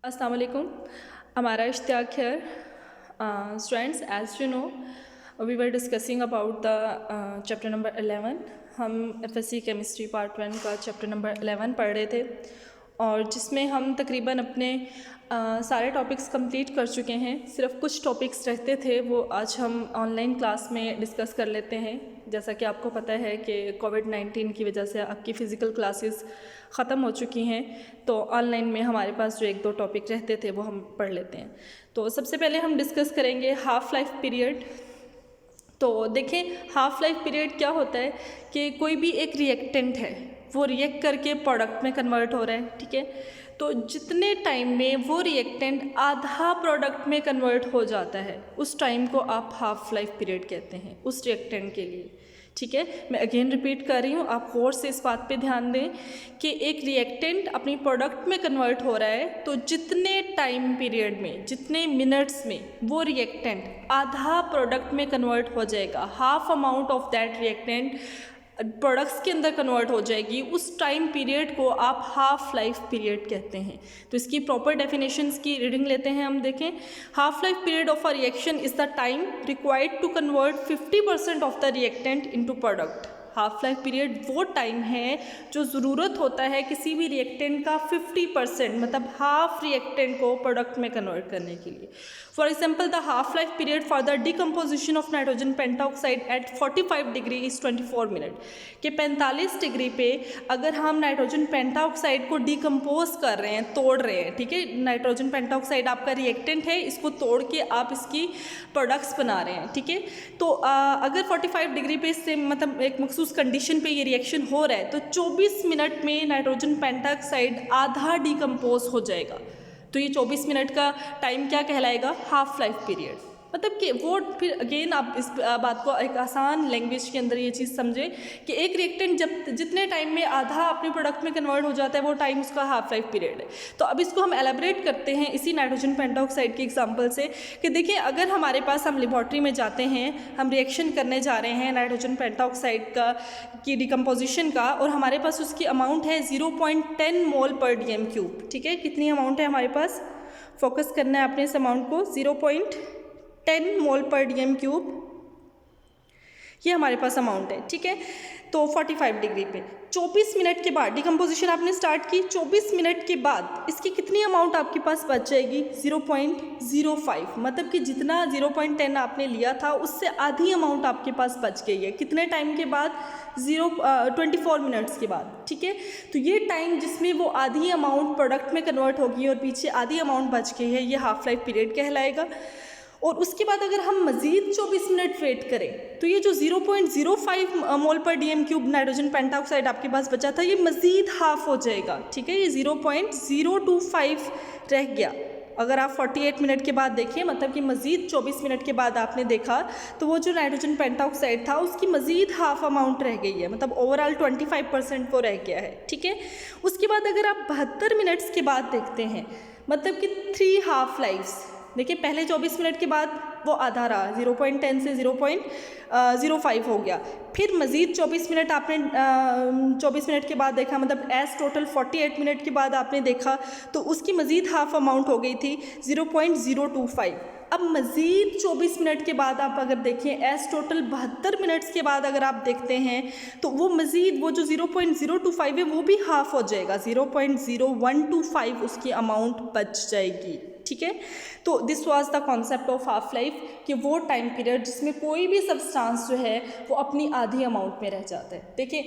अस्सलाम वालेकुम। हमारा इश्तियाक है students, as you know we were discussing about the chapter number 11। हम एफएससी केमिस्ट्री पार्ट 1 का चैप्टर नंबर 11 पढ़ रहे थे और जिसमें हम तकरीबन अपने सारे टॉपिक्स कंप्लीट कर चुके हैं। सिर्फ कुछ टॉपिक्स रहते थे, वो आज हम ऑनलाइन क्लास में डिस्कस कर लेते हैं। जैसा कि आपको पता है कि कोविड-19 की वजह से आपकी फ़िज़िकल क्लासेस ख़त्म हो चुकी हैं, तो ऑनलाइन में हमारे पास जो एक दो टॉपिक रहते थे वो हम पढ़ लेते हैं। तो सबसे पहले हम डिस्कस करेंगे हाफ़ लाइफ पीरियड। तो देखें, हाफ़ लाइफ पीरियड क्या होता है कि कोई भी एक रिएक्टेंट है, वो रिएक्ट करके प्रोडक्ट में कन्वर्ट हो रहा है, ठीक है। तो जितने टाइम में वो रिएक्टेंट आधा प्रोडक्ट में कन्वर्ट हो जाता है, उस टाइम को आप हाफ़ लाइफ पीरियड कहते हैं उस रिएक्टेंट के लिए, ठीक है। मैं अगेन रिपीट कर रही हूँ, आप गौर से इस बात पे ध्यान दें कि एक रिएक्टेंट अपनी प्रोडक्ट में कन्वर्ट हो रहा है, तो जितने टाइम पीरियड में, जितने मिनट्स में वो रिएक्टेंट आधा प्रोडक्ट में कन्वर्ट हो जाएगा, half amount of that reactant products के अंदर कन्वर्ट हो जाएगी, उस टाइम पीरियड को आप हाफ़ लाइफ पीरियड कहते हैं। तो इसकी प्रॉपर डेफिनेशंस की रीडिंग लेते हैं हम। देखें, half life period of a reaction is the time required to convert 50% of the reactant into product. Half life period वो टाइम है जो ज़रूरत होता है किसी भी रिएक्टेंट का 50%, मतलब हाफ रिएक्टेंट को प्रोडक्ट में कन्वर्ट करने के लिए। For example, the half life period for the decomposition of nitrogen pentoxide at 45 degree is 24 minute. कि 45 डिग्री पे अगर हम नाइट्रोजन पेंटाऑक्साइड को डिकम्पोज कर रहे हैं, तोड़ रहे हैं, ठीक है। नाइट्रोजन पेंटाऑक्साइड आपका रिएक्टेंट है, इसको तोड़ के आप इसकी प्रोडक्ट्स बना रहे हैं, ठीक है। तो अगर 45 डिग्री पे इससे मतलब एक मखसूस कंडीशन पे ये रिएक्शन हो रहा है, तो 24 मिनट में नाइट्रोजन पेंटाऑक्साइड आधा डिकम्पोज हो जाएगा। तो ये 24 मिनट का टाइम क्या कहलाएगा? Half life period. मतलब कि वो फिर अगेन आप इस बात को एक आसान लैंग्वेज के अंदर ये चीज़ समझें कि एक रिएक्टेंट जब जितने टाइम में आधा अपने प्रोडक्ट में कन्वर्ट हो जाता है, वो टाइम उसका हाफ लाइफ पीरियड है। तो अब इसको हम एलेबरेट करते हैं इसी नाइट्रोजन पेंटाऑक्साइड के एग्जांपल से कि देखिए, अगर हमारे पास हम लेबॉर्ट्री में जाते हैं, हम रिएक्शन करने जा रहे हैं नाइट्रोजन पेंटाऑक्साइड का की डिकम्पोजिशन का, और हमारे पास उसकी अमाउंट है 0.10 मोल पर DM³, ठीक है। कितनी अमाउंट है हमारे पास? फोकस करना है आपने इस अमाउंट को, 0.10 मोल पर DM³, ये हमारे पास अमाउंट है, ठीक है। तो 45 डिग्री पे 24 मिनट के बाद डिकम्पोजिशन आपने स्टार्ट की, 24 मिनट के बाद इसकी कितनी अमाउंट आपके पास बच जाएगी? 0.05, मतलब कि जितना 0.10 आपने लिया था उससे आधी अमाउंट आपके पास बच गई है। कितने टाइम के बाद? 24 मिनट्स के बाद, ठीक है। तो ये टाइम जिसमें वो आधी अमाउंट प्रोडक्ट में कन्वर्ट होगी और पीछे आधी अमाउंट बच गई है, ये हाफ लाइफ पीरियड कहलाएगा। और उसके बाद अगर हम मज़ीद 24 मिनट वेट करें, तो ये जो 0.05 मोल पर DM³ नाइट्रोजन पेंटाऑक्साइड आपके पास बचा था, ये मज़ीद हाफ हो जाएगा, ठीक है। ये 0.025 रह गया। अगर आप 48 मिनट के बाद देखें, मतलब कि मज़ीद 24 मिनट के बाद आपने देखा, तो वो जो नाइट्रोजन पेंटाऑक्साइड था उसकी मज़ीद हाफ अमाउंट रह गई है, मतलब ओवरऑल 25% वो रह गया है, ठीक है। उसके बाद अगर आप 72 मिनट्स के बाद देखते हैं, मतलब कि 3 हाफ लाइफ्स। देखिए, पहले 24 मिनट के बाद वो आधा रहा, 0.10 से 0.05 हो गया। फिर मज़ीद 24 मिनट आपने 24 मिनट के बाद देखा, मतलब एज टोटल 48 मिनट के बाद आपने देखा, तो उसकी मज़ीद हाफ अमाउंट हो गई थी 0.025। अब मज़ीद 24 मिनट के बाद आप अगर देखें, एज टोटल 72 मिनट्स के बाद अगर आप देखते हैं, तो वो मज़ीद वो जो 0.025 है वो भी हाफ हो जाएगा, 0.0125 उसकी अमाउंट बच जाएगी, ठीक है। तो this was the concept of half life, कि वो टाइम पीरियड जिसमें कोई भी सब्सटेंस जो है वो अपनी आधी अमाउंट में रह जाता है। देखिए,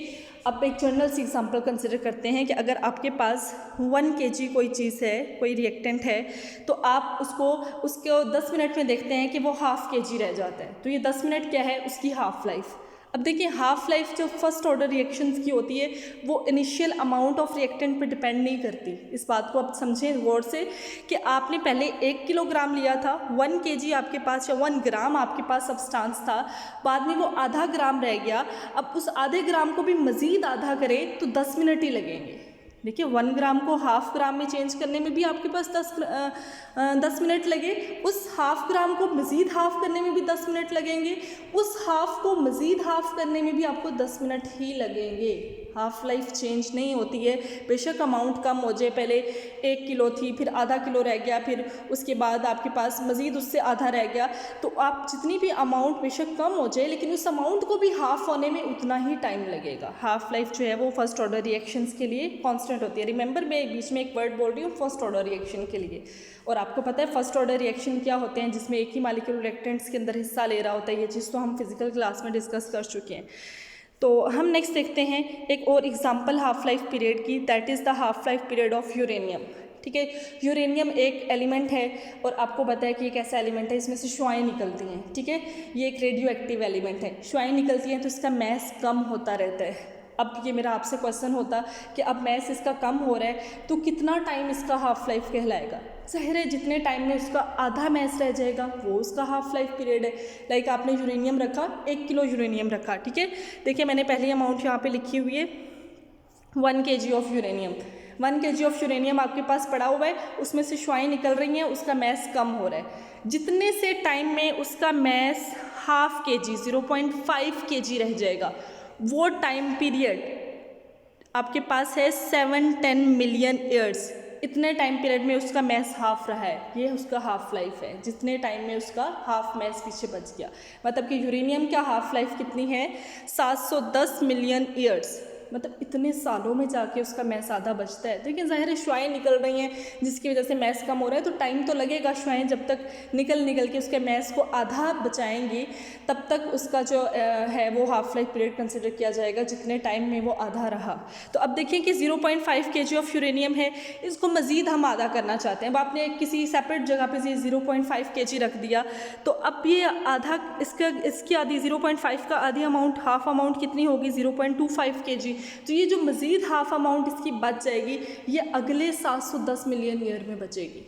अब एक जनरल सी एग्जांपल कंसिडर करते हैं कि अगर आपके पास 1 kg कोई चीज़ है, कोई रिएक्टेंट है, तो आप उसको 10 मिनट में देखते हैं कि वो हाफ kg रह जाता है। तो ये 10 मिनट क्या है? उसकी हाफ लाइफ। अब देखिए, हाफ लाइफ जो फर्स्ट ऑर्डर रिएक्शंस की होती है, वो इनिशियल अमाउंट ऑफ रिएक्टेंट पे डिपेंड नहीं करती। इस बात को आप समझें गौर से कि आपने पहले 1 किलोग्राम लिया था, 1 kg आपके पास या 1 ग्राम आपके पास सब्सटेंस था, बाद में वो आधा ग्राम रह गया। अब उस आधे ग्राम को भी मज़ीद आधा करें तो 10 मिनट ही लगेंगे। देखिए, 1 ग्राम को हाफ ग्राम में चेंज करने में भी आपके पास 10 मिनट लगे, उस हाफ ग्राम को मज़ीद हाफ करने में भी 10 मिनट लगेंगे, उस हाफ को मज़ीद हाफ करने में भी आपको 10 मिनट ही लगेंगे। हाफ लाइफ चेंज नहीं होती है। बेशक अमाउंट कम हो जाए, पहले 1 किलो थी, फिर आधा किलो रह गया, फिर उसके बाद आपके पास मज़ीद उससे आधा रह गया, तो आप जितनी भी अमाउंट बेशक कम हो जाए लेकिन उस अमाउंट को भी हाफ होने में उतना ही टाइम लगेगा। हाफ लाइफ जो है वो फर्स्ट ऑर्डर रिएक्शंस के लिए कांस्टेंट होती है। रिमेंबर मैं बीच में एक वर्ड बोल रही हूँ फर्स्ट ऑर्डर रिएक्शन के लिए, और आपको पता है फर्स्ट ऑर्डर रिएक्शन क्या होते हैं, जिसमें एक ही मॉलिक्यूल रिएक्टेंट्स के अंदर हिस्सा ले रहा होता है। ये चीज़ तो हम फिजिकल क्लास में डिस्कस कर चुके हैं। तो हम नेक्स्ट देखते हैं एक और एग्जांपल हाफ लाइफ पीरियड की, that is the half life period of uranium. ठीक है, यूरेनियम एक एलिमेंट है और आपको पता है कि एक ऐसा एलिमेंट है इसमें से शुआएँ निकलती हैं। ठीक है, ये एक रेडियो एक्टिव एलिमेंट है, शुआएँ निकलती हैं तो इसका मैस कम होता रहता है। अब ये मेरा आपसे क्वेश्चन होता कि अब मैस इसका कम हो रहा है तो कितना टाइम इसका हाफ लाइफ कहलाएगा। ज़ाहिर है जितने टाइम में उसका आधा मैस रह जाएगा वो उसका हाफ लाइफ पीरियड है। लाइक आपने यूरेनियम रखा, 1 किलो यूरेनियम रखा, ठीक है, देखिए मैंने पहली अमाउंट यहाँ पे लिखी हुई है 1 kg of uranium. 1 kg of uranium आपके पास पड़ा हुआ है, उसमें से शुआएँ निकल रही हैं, उसका मैस कम हो रहा है। जितने से टाइम में उसका मैस हाफ kg 0.5 kg रह जाएगा, वो टाइम पीरियड आपके पास है 7-10 मिलियन ईयर्स। इतने टाइम पीरियड में उसका मैस हाफ रहा है, ये उसका हाफ लाइफ है। जितने टाइम में उसका हाफ मैस पीछे बच गया, मतलब कि यूरेनियम का हाफ लाइफ कितनी है 710 मिलियन ईयर्स, मतलब इतने सालों में जाके उसका मैस आधा बचता है। लेकिन ज़ाहिर है शुआएँ निकल रही हैं जिसकी वजह से मैस कम हो रहा है, तो टाइम तो लगेगा। शुआएँ जब तक निकल के उसके मैस को आधा बचाएंगी तब तक उसका जो है वो हाफ लाइफ पीरियड कंसिडर किया जाएगा, जितने टाइम में वो आधा रहा। तो अब देखिए कि 0.5 kg ऑफ यूरेनियम है, इसको मज़ीद हम आधा करना चाहते हैं। अब आपने किसी सेपरेट जगह पे 0.5 kg रख दिया, तो अब ये आधा इसकी आधी 0.5 का आधी अमाउंट, हाफ अमाउंट कितनी होगी 0.25 kg। तो ये जो मज़ीद हाफ अमाउंट इसकी बच जाएगी, ये अगले 710 मिलियन ईयर में बचेगी।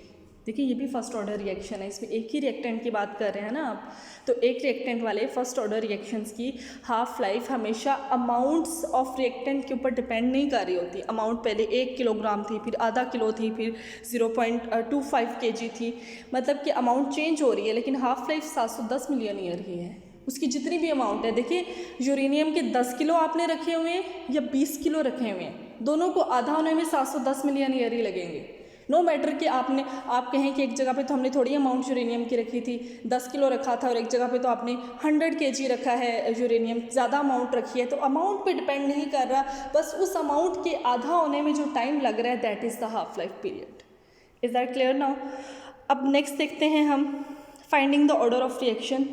देखिए ये भी फर्स्ट ऑर्डर रिएक्शन है, इसमें एक ही रिएक्टेंट की बात कर रहे हैं ना आप, तो एक रिएक्टेंट वाले फर्स्ट ऑर्डर रिएक्शंस की हाफ लाइफ हमेशा अमाउंट्स ऑफ रिएक्टेंट के ऊपर डिपेंड नहीं कर रही होती। अमाउंट पहले 1 किलोग्राम थी, फिर आधा किलो थी, फिर 0.25 kg थी, मतलब कि अमाउंट चेंज हो रही है, लेकिन हाफ लाइफ 710 मिलियन ईयर ही है। उसकी जितनी भी अमाउंट है, देखिए यूरेनियम के 10 किलो आपने रखे हुए हैं या 20 किलो रखे हुए हैं, दोनों को आधा होने में 710 मिलियन ईयर ही लगेंगे। नो मैटर कि आप कहें कि एक जगह पे तो हमने थोड़ी अमाउंट यूरेनियम की रखी थी, 10 किलो रखा था, और एक जगह पे तो आपने 100 kg रखा है यूरेनियम, ज़्यादा अमाउंट रखी है। तो अमाउंट पे डिपेंड नहीं कर रहा, बस उस अमाउंट के आधा होने में जो टाइम लग रहा है that is the half life period. Is that clear now? अब नेक्स्ट देखते हैं हम finding the order of reaction.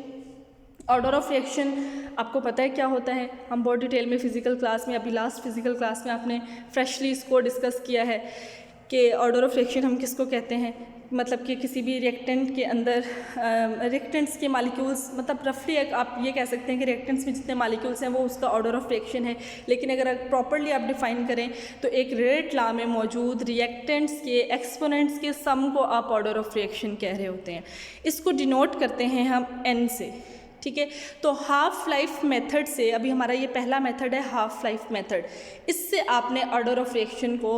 Order of reaction आपको पता है क्या होता है, हम बहुत डिटेल में फिजिकल क्लास में, अभी लास्ट फिजिकल क्लास में आपने फ्रेशली इसको डिस्कस किया है कि ऑर्डर ऑफ रिएक्शन हम किसको कहते हैं। मतलब कि किसी भी रिएक्टेंट के अंदर रिएक्टेंट्स के मालिक्यूल्स, मतलब रफली आप ये कह सकते हैं कि रिएक्टेंट्स में जितने मालिक्यूल्स हैं वो उसका ऑर्डर ऑफ रिएक्शन है। लेकिन अगर प्रॉपर्ली आप डिफाइन करें तो एक रेट लॉ में मौजूद रिएक्टेंट्स के एक्सपोनेंट्स के सम को आप ऑर्डर ऑफ रिएक्शन कह रहे होते हैं। इसको डिनोट करते हैं हम n से, ठीक है। तो हाफ लाइफ मेथड से, अभी हमारा ये पहला मेथड है हाफ लाइफ मेथड, इससे आपने ऑर्डर ऑफ रिएक्शन को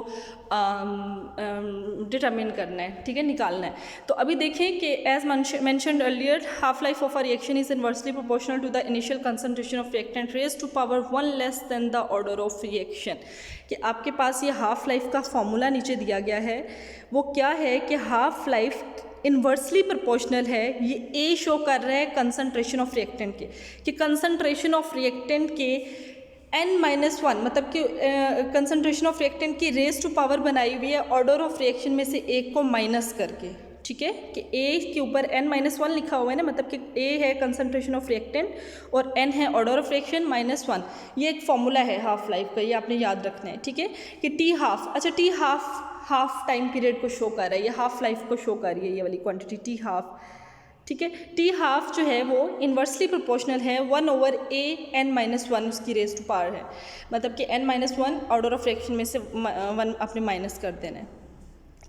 डिटरमिन करना है, ठीक है, निकालना है। तो अभी देखें कि as mentioned earlier, half life of a reaction is inversely proportional to the initial concentration of reactant raised to power 1 less than the order of reaction. कि आपके पास ये हाफ लाइफ का फॉर्मूला नीचे दिया गया है, वो क्या है कि हाफ लाइफ इन्वर्सली प्रोपोर्शनल है, ये ए शो कर रहा है कंसंट्रेशन ऑफ रिएक्टेंट के, कि कंसंट्रेशन ऑफ रिएक्टेंट के n-1, मतलब कि कंसंट्रेशन ऑफ रिएक्टेंट की रेज टू पावर बनाई हुई है ऑर्डर ऑफ रिएक्शन में से एक को माइनस करके, ठीक है, कि a के ऊपर n-1 लिखा हुआ है ना, मतलब कि a है कंसंट्रेशन ऑफ रिएक्टेंट और n है ऑर्डर ऑफ रिएक्शन -1। ये एक फॉर्मूला है हाफ लाइफ का, ये आपने याद रखना है, ठीक है, कि टी हाफ, अच्छा टी हाफ टाइम पीरियड को शो कर रहा है, ये हाफ लाइफ को शो कर रही है ये वाली क्वांटिटी टी हाफ, ठीक है। टी हाफ जो है वो इन्वर्सली प्रोपोर्शनल है 1/a n-1 उसकी रेज टू पावर है, मतलब कि n-1 ऑर्डर ऑफ रिएक्शन में से 1 आपने माइनस कर देना है।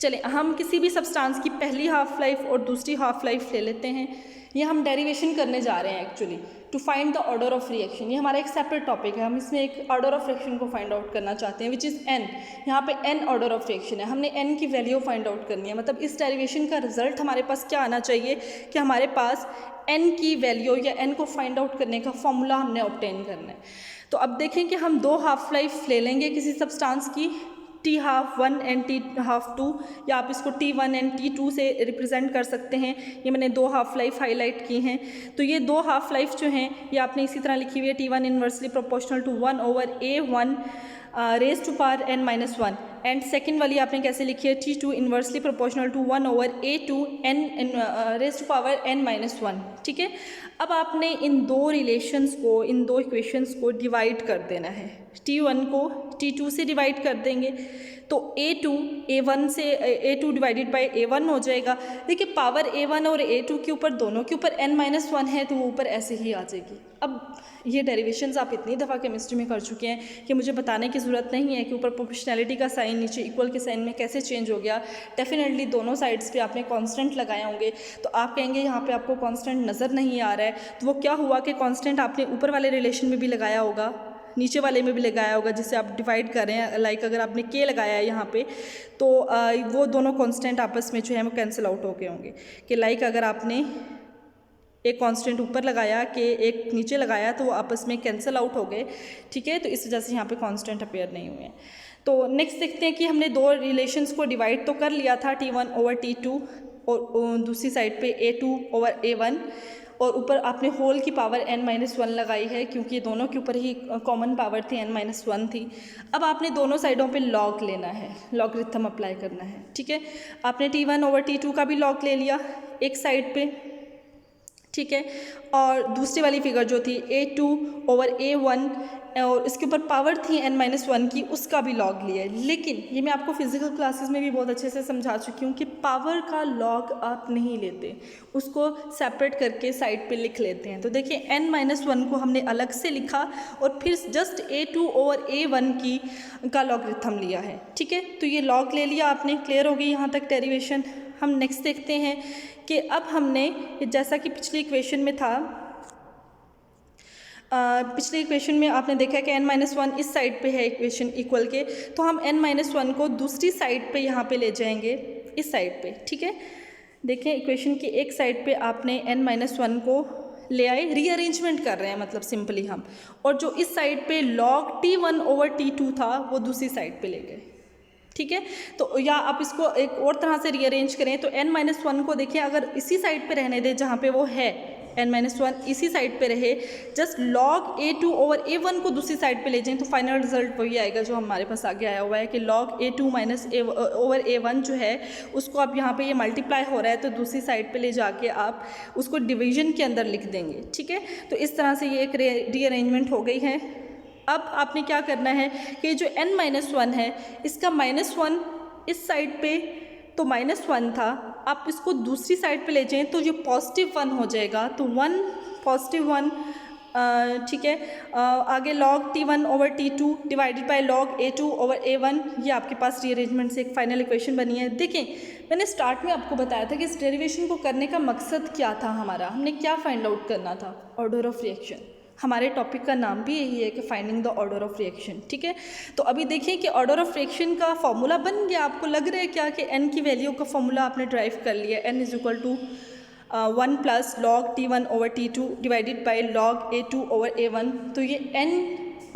चलिए हम किसी भी सब्सटेंस की पहली हाफ लाइफ और दूसरी हाफ लाइफ ले लेते हैं। ये हम डेरिवेशन करने जा रहे हैं actually to find the order of reaction. ये हमारा एक सेपरेट टॉपिक है, हम इसमें एक ऑर्डर ऑफ रिएक्शन को फाइंड आउट करना चाहते हैं विच इज़ n। यहाँ पे n ऑर्डर ऑफ रिएक्शन है, हमने n की वैल्यू फाइंड आउट करनी है। मतलब इस डेरिवेशन का रिजल्ट हमारे पास क्या आना चाहिए कि हमारे पास n की वैल्यू या n को फाइंड आउट करने का फॉर्मूला हमने ऑब्टेन करना है। तो अब देखें कि हम दो हाफ लाइफ ले लेंगे किसी सब्सटेंस की, T12 एंड T12, या आप इसको T1 एंड T2 से रिप्रेजेंट कर सकते हैं। ये मैंने दो हाफ लाइफ हाईलाइट की हैं। तो ये दो हाफ लाइफ जो हैं ये आपने इसी तरह लिखी हुई है, T1 inversely proportional to 1/A1 raise to power n-1, and second वाली आपने कैसे लिखी है, T2 inversely proportional to 1/A2 n raise to power n-1। ठीक है, अब आपने इन दो रिलेशंस को, इन दो इक्वेशंस को डिवाइड कर देना है। T1 को T2 से डिवाइड कर देंगे तो A2 से A2 डिवाइडेड बाई A1 हो जाएगा। देखिए पावर A1 और A2 के ऊपर, दोनों के ऊपर n-1 है तो वो ऊपर ऐसे ही आ जाएगी। अब ये डेरिवेशंस आप इतनी दफ़ा केमिस्ट्री में कर चुके हैं कि मुझे बताने की ज़रूरत नहीं है कि ऊपर प्रोपोर्शनैलिटी का साइन नीचे इक्वल के साइन में कैसे चेंज हो गया। डेफिनेटली दोनों साइड्स पे आपने कांस्टेंट लगाए होंगे, तो आप कहेंगे यहाँ पे आपको कांस्टेंट नज़र नहीं आ रहा है, तो वो क्या हुआ कि कांस्टेंट आपने ऊपर वाले रिलेशन में भी लगाया होगा, नीचे वाले में भी लगाया होगा, जिससे आप डिवाइड कर रहे हैं। लाइक अगर आपने के लगाया है यहाँ पे तो वो दोनों कांस्टेंट आपस में जो है वो कैंसिल आउट हो गए होंगे। कि लाइक अगर आपने एक कांस्टेंट ऊपर लगाया कि एक नीचे लगाया तो वो आपस में कैंसिल आउट हो गए। ठीक है, तो इस वजह से यहाँ पे कांस्टेंट अपेयर नहीं हुए हैं। तो नेक्स्ट देखते हैं कि हमने दो रिलेशंस को डिवाइड तो कर लिया था, T1/T2 और दूसरी साइड पे A2/A1, और ऊपर आपने होल की पावर n-1 लगाई है क्योंकि दोनों के ऊपर ही कॉमन पावर थी, n-1 थी। अब आपने दोनों साइडों पे लॉग लेना है, लॉगरिथम अप्लाई करना है। ठीक है, आपने T1/T2 का भी लॉग ले लिया एक साइड पे, ठीक है, और दूसरी वाली फिगर जो थी A2/A1 और इसके ऊपर पावर थी n-1 की, उसका भी लॉग लिया है। लेकिन ये मैं आपको फिजिकल क्लासेस में भी बहुत अच्छे से समझा चुकी हूँ कि पावर का लॉग आप नहीं लेते, उसको सेपरेट करके साइड पे लिख लेते हैं। तो देखिए n-1 को हमने अलग से लिखा और फिर जस्ट A2/A1 की का लॉगरिथम लिया है। ठीक है, तो ये लॉग ले लिया आपने, क्लियर हो गई यहाँ तक डेरिवेशन। हम नेक्स्ट देखते हैं कि अब हमने, जैसा कि पिछली इक्वेशन में था, पिछली इक्वेशन में आपने देखा कि n-1 इस साइड पे है इक्वेशन इक्वल के, तो हम n-1 को दूसरी साइड पे यहाँ पे ले जाएंगे, इस साइड पे। ठीक है, देखें इक्वेशन की एक साइड पे आपने n-1 को ले आए, रीअरेंजमेंट कर रहे हैं मतलब सिंपली हम, और जो इस साइड पे log T1/T2 था वो दूसरी साइड पे ले गए। ठीक है, तो या आप इसको एक और तरह से रीअरेंज करें तो n-1 को देखिए, अगर इसी साइड पे रहने दें जहाँ पे वो है, n-1 इसी साइड पे रहे, जस्ट log A2/A1 को दूसरी साइड पे ले जाएं तो फाइनल रिजल्ट वही आएगा जो हमारे पास आगे आया हुआ है कि log A2-A1 जो है उसको आप यहाँ पे ये मल्टीप्लाई हो रहा है तो दूसरी साइड पे ले जाके आप उसको डिवीजन के अंदर लिख देंगे। ठीक है, तो इस तरह से ये एक रीअरेंजमेंट हो गई है। अब आपने क्या करना है कि जो n-1 है इसका -1 इस साइड पे तो -1 था, आप इसको दूसरी साइड पे ले जाएं तो ये +1 हो जाएगा, तो 1 +1। ठीक है, आगे log T1/T2 divided by log A2/A1, ये आपके पास रीअरेंजमेंट से एक फाइनल इक्वेशन बनी है। देखें मैंने स्टार्ट में आपको बताया था कि इस डेरिवेशन को करने का मकसद क्या था हमारा, हमने क्या फाइंड आउट करना था, ऑर्डर ऑफ रिएक्शन। हमारे टॉपिक का नाम भी यही है कि finding the order of reaction. ठीक है, तो अभी देखिए कि ऑर्डर ऑफ रिएक्शन का फॉर्मूला बन गया। आपको लग रहा है क्या कि n की वैल्यू का फॉर्मूला आपने ड्राइव कर लिया, n = 1 + log T1/T2 divided by log A2/A1। तो ये n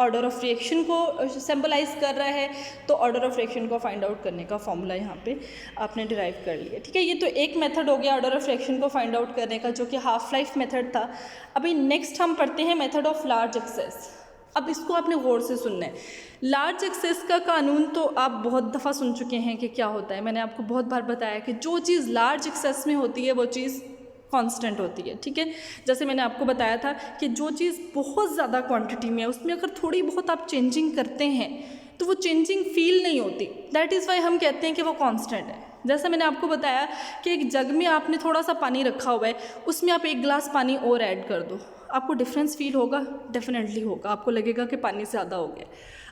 ऑर्डर ऑफ रिएक्शन को सिंबलाइज कर रहा है, तो ऑर्डर ऑफ रिएक्शन को फाइंड आउट करने का फॉर्मूला यहाँ पे आपने डिराइव कर लिया। ठीक है, ये तो एक मेथड हो गया ऑर्डर ऑफ रिएक्शन को फाइंड आउट करने का, जो कि हाफ लाइफ मेथड था। अभी नेक्स्ट हम पढ़ते हैं मेथड ऑफ लार्ज एक्सेस। अब इसको आपने गौर से सुनना है। लार्ज एक्सेस का कानून तो आप बहुत दफ़ा सुन चुके हैं कि क्या होता है। मैंने आपको बहुत बार बताया कि जो चीज़ लार्ज एक्सेस में होती है वो चीज़ कांस्टेंट होती है। ठीक है, जैसे मैंने आपको बताया था कि जो चीज़ बहुत ज़्यादा क्वांटिटी में है उसमें अगर थोड़ी बहुत आप चेंजिंग करते हैं तो वो चेंजिंग फील नहीं होती, दैट इज़ वाई हम कहते हैं कि वो कांस्टेंट है। जैसे मैंने आपको बताया कि एक जग में आपने थोड़ा सा पानी रखा हुआ है, उसमें आप 1 गिलास पानी और ऐड कर दो, आपको डिफरेंस फील होगा? डेफिनेटली होगा, आपको लगेगा कि पानी ज़्यादा हो गया।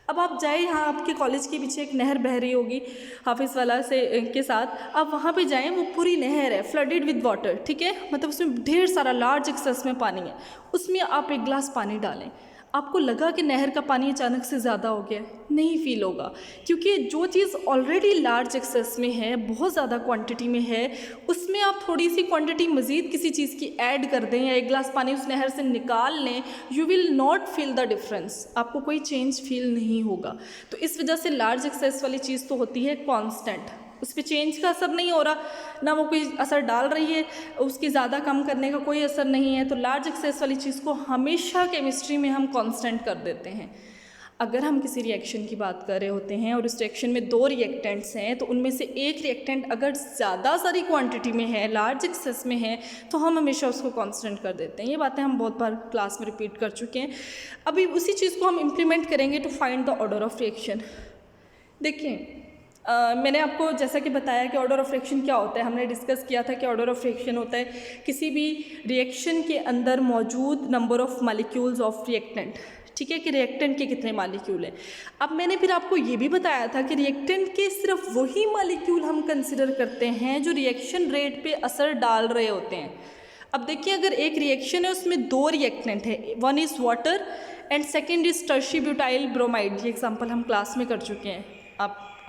अब आप जाए, यहाँ आपके कॉलेज के पीछे एक नहर बह रही होगी हाफिज़ वाला से के साथ, आप वहाँ पे जाएं, वो पूरी नहर है फ्लडेड विद वाटर। ठीक है, मतलब उसमें ढेर सारा लार्ज एक्सेस में पानी है, उसमें आप 1 गिलास पानी डालें, आपको लगा कि नहर का पानी अचानक से ज़्यादा हो गया? नहीं फील होगा, क्योंकि जो चीज़ ऑलरेडी लार्ज एक्सेस में है, बहुत ज़्यादा क्वांटिटी में है, उसमें आप थोड़ी सी क्वांटिटी मज़ीद किसी चीज़ की ऐड कर दें या एक गिलास पानी उस नहर से निकाल लें, you will not feel the difference, आपको कोई चेंज फील नहीं होगा। तो इस वजह से लार्ज एक्सेस वाली चीज़ तो होती है कॉन्स्टेंट, उस पर चेंज का असर नहीं हो रहा, ना वो कोई असर डाल रही है, उसकी ज़्यादा कम करने का कोई असर नहीं है। तो लार्ज एक्सेस वाली चीज़ को हमेशा केमिस्ट्री में हम कांस्टेंट कर देते हैं। अगर हम किसी रिएक्शन की बात कर रहे होते हैं और उस रिएक्शन में 2 रिएक्टेंट्स हैं, तो उनमें से एक रिएक्टेंट अगर ज़्यादा सारी क्वांटिटी में है, लार्ज एक्सेस में है, तो हम हमेशा उसको कांस्टेंट कर देते हैं। ये बातें हम बहुत बार क्लास में रिपीट कर चुके हैं। अभी उसी चीज़ को हम इम्प्लीमेंट करेंगे to find the order of reaction. देखिए, मैंने आपको जैसा कि बताया कि ऑर्डर ऑफ रिएक्शन क्या होता है, हमने डिस्कस किया था कि ऑर्डर ऑफ रिएक्शन होता है किसी भी रिएक्शन के अंदर मौजूद number of molecules of reactant. ठीक है, कि रिएक्टेंट के कितने मॉलिक्यूल हैं। अब मैंने फिर आपको ये भी बताया था कि रिएक्टेंट के सिर्फ वही मॉलिक्यूल हम कंसिडर करते हैं जो रिएक्शन रेट पे असर डाल रहे होते हैं। अब देखिए, अगर एक रिएक्शन है उसमें 2 रिएक्टेंट है, one is water and second is tertiary butyl bromide. ये एग्जाम्पल हम क्लास में कर चुके हैं।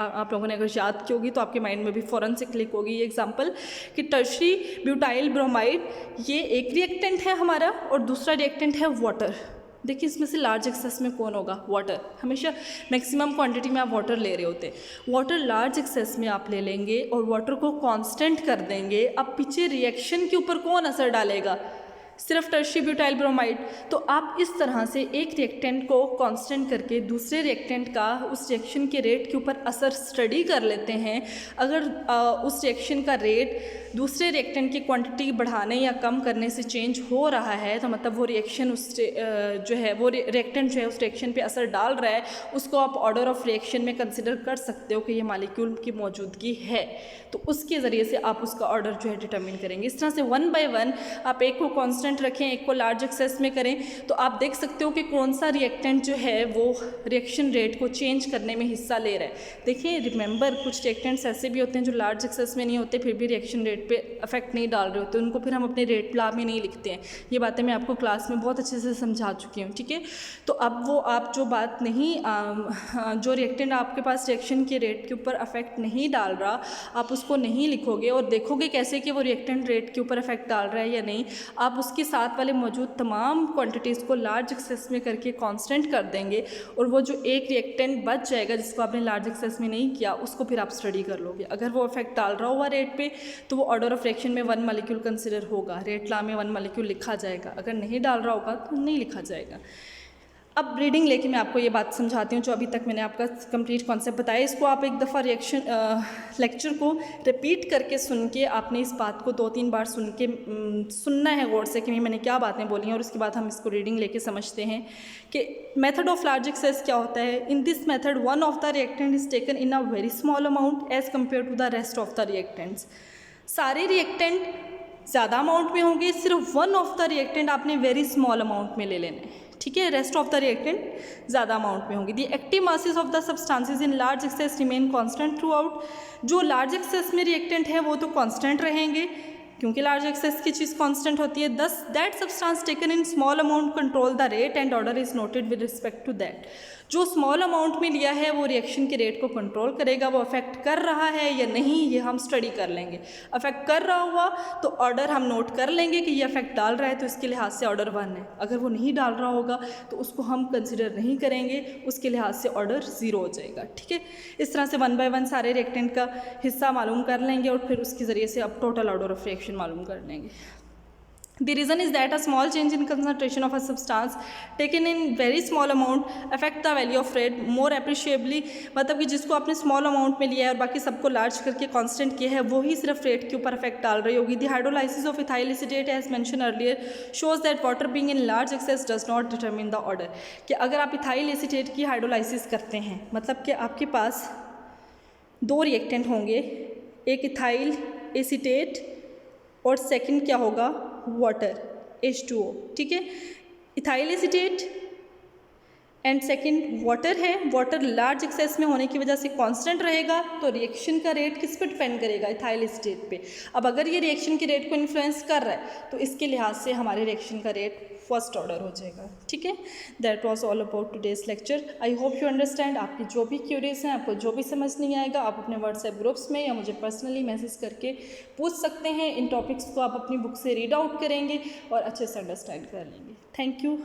आप लोगों ने अगर याद की होगी तो आपके माइंड में भी फ़ौरन से क्लिक होगी ये एग्जांपल कि टर्शी ब्यूटाइल ब्रोमाइड, ये एक रिएक्टेंट है हमारा और दूसरा रिएक्टेंट है वाटर। देखिए, इसमें से लार्ज एक्सेस में कौन होगा? वाटर। हमेशा मैक्सिमम क्वांटिटी में आप वाटर ले रहे होते हैं, वाटर लार्ज एक्सेस में आप ले लेंगे और वाटर को कांस्टेंट कर देंगे। अब पीछे रिएक्शन के ऊपर कौन असर डालेगा? सिर्फ टर्शी ब्यूटाइल ब्रोमाइड। तो आप इस तरह से एक रिएक्टेंट को कांस्टेंट करके दूसरे रिएक्टेंट का उस रिएक्शन के रेट के ऊपर असर स्टडी कर लेते हैं। अगर उस रिएक्शन का रेट दूसरे रिएक्टेंट की क्वांटिटी बढ़ाने या कम करने से चेंज हो रहा है, तो मतलब वो रिएक्शन उस जो है वो रिएक्टेंट जो है उस रिएक्शन पे असर डाल रहा है, उसको आप ऑर्डर ऑफ रिएक्शन में कंसिडर कर सकते हो कि ये मॉलिक्यूल की मौजूदगी है। तो उसके ज़रिए से आप उसका ऑर्डर जो है डिटरमिन करेंगे। इस तरह से 1 बाय 1 आप एक को कांस्टेंट रखें, एक को लार्ज एक्सेस में करें, तो आप देख सकते हो कि कौन सा रिएक्टेंट जो है वो रिएक्शन रेट को चेंज करने में हिस्सा ले रहा है। देखिए, रिमेंबर, कुछ रिएक्टेंट्स ऐसे भी होते हैं जो लार्ज एक्सेस में नहीं होते, फिर भी रिएक्शन रेट पे अफेक्ट नहीं डाल रहे होते, उनको फिर हम अपने रेट प्ला में नहीं लिखते हैं। ये बातें मैं आपको क्लास में बहुत अच्छे से समझा चुकी हूँ। ठीक है, तो अब वो आप जो बात नहीं जो रिएक्टेंट आपके पास रिएक्शन के रेट के ऊपर अफेक्ट नहीं डाल रहा, आप उसको नहीं लिखोगे और देखोगे कैसे कि वो रिएक्टेंट रेट के ऊपर अफेक्ट डाल रहा है या नहीं। आप उसके साथ वाले मौजूद तमाम क्वांटिटीज़ को लार्ज एक्सेस में करके कांस्टेंट कर देंगे और वो जो एक रिएक्टेंट बच जाएगा जिसको आपने लार्ज एक्सेस में नहीं किया, उसको फिर आप स्टडी कर लोगे। अगर वो अफेक्ट डाल रहा हुआ रेट पे, तो वो ऑर्डर ऑफ रिएक्शन में 1 मॉलिक्यूल कंसिडर होगा, रेट ला में 1 मॉलिक्यूल लिखा जाएगा। अगर नहीं डाल रहा होगा तो नहीं लिखा जाएगा। अब रीडिंग लेके मैं आपको ये बात समझाती हूँ जो अभी तक मैंने आपका कंप्लीट कॉन्सेप्ट बताया। इसको आप एक दफ़ा लेक्चर को रिपीट करके सुन के आपने इस बात को 2-3 बार सुनना है गौर से कि मैंने क्या बातें बोली हैं, और उसके बाद हम इसको रीडिंग लेके समझते हैं कि मेथड ऑफ लार्ज एक्सेस क्या होता है। In this method one of the reactant is taken in a very small amount as compare to the rest of the reactants. सारे रिएक्टेंट ज़्यादा अमाउंट में होंगे, सिर्फ वन ऑफ द रिएक्टेंट आपने very small amount में ले लेना है। ठीक है, रेस्ट ऑफ द रिएक्टेंट ज़्यादा अमाउंट में होंगी। The active masses of the substances in large excess remain constant throughout. जो लार्ज एक्सेस में रिएक्टेंट है वो तो कांस्टेंट रहेंगे, क्योंकि लार्ज एक्सेस की चीज़ कांस्टेंट होती है। Thus that substance taken in small amount control the rate and order is noted with respect to that. जो स्मॉल अमाउंट में लिया है वो रिएक्शन के रेट को कंट्रोल करेगा। वो अफेक्ट कर रहा है या नहीं ये हम स्टडी कर लेंगे। अफेक्ट कर रहा हुआ तो ऑर्डर हम नोट कर लेंगे कि ये अफेक्ट डाल रहा है तो इसके लिहाज से ऑर्डर 1 है। अगर वो नहीं डाल रहा होगा तो उसको हम कंसिडर नहीं करेंगे, उसके लिहाज से ऑर्डर 0 हो जाएगा। ठीक है, इस तरह से 1 बाय 1 सारे रिएक्टेंट का हिस्सा मालूम कर लेंगे और फिर उसके ज़रिए से अब टोटल ऑर्डर ऑफ रिएक्शन मालूम कर लेंगे। The reason is that a small change in concentration of a substance taken in very small amount affect the value of rate more appreciably। मतलब कि जिसको आपने स्मॉल अमाउंट में लिया है और बाकी सबको लार्ज करके कांस्टेंट किया है, वही सिर्फ रेट के ऊपर अफेक्ट डाल रही होगी। The hydrolysis of ethyl acetate as mention earlier shows that water being in large excess does not determine the order. कि अगर आप इथाइल एसीटेट की हाइड्रोलाइसिस करते हैं, मतलब कि आपके पास 2 रिएक्टेंट होंगे, एक इथाइल एसीटेट और सेकंड क्या होगा, वाटर H2O। ठीक है, ethyl acetate and second water है। वाटर लार्ज एक्सेस में होने की वजह से कांस्टेंट रहेगा, तो रिएक्शन का रेट किस पे डिपेंड करेगा, इथाइल एसीटेट पे। अब अगर ये रिएक्शन के रेट को इन्फ्लुएंस कर रहा है तो इसके लिहाज से हमारे रिएक्शन का रेट फर्स्ट ऑर्डर हो जाएगा। ठीक है, that was all about today's lecture. I hope you understand. आपकी जो भी क्यूरीज हैं, आपको जो भी समझ नहीं आएगा, आप अपने व्हाट्सएप ग्रुप्स में या मुझे पर्सनली मैसेज करके पूछ सकते हैं। इन टॉपिक्स को आप अपनी बुक से रीड आउट करेंगे और अच्छे से अंडरस्टैंड कर लेंगे। Thank you.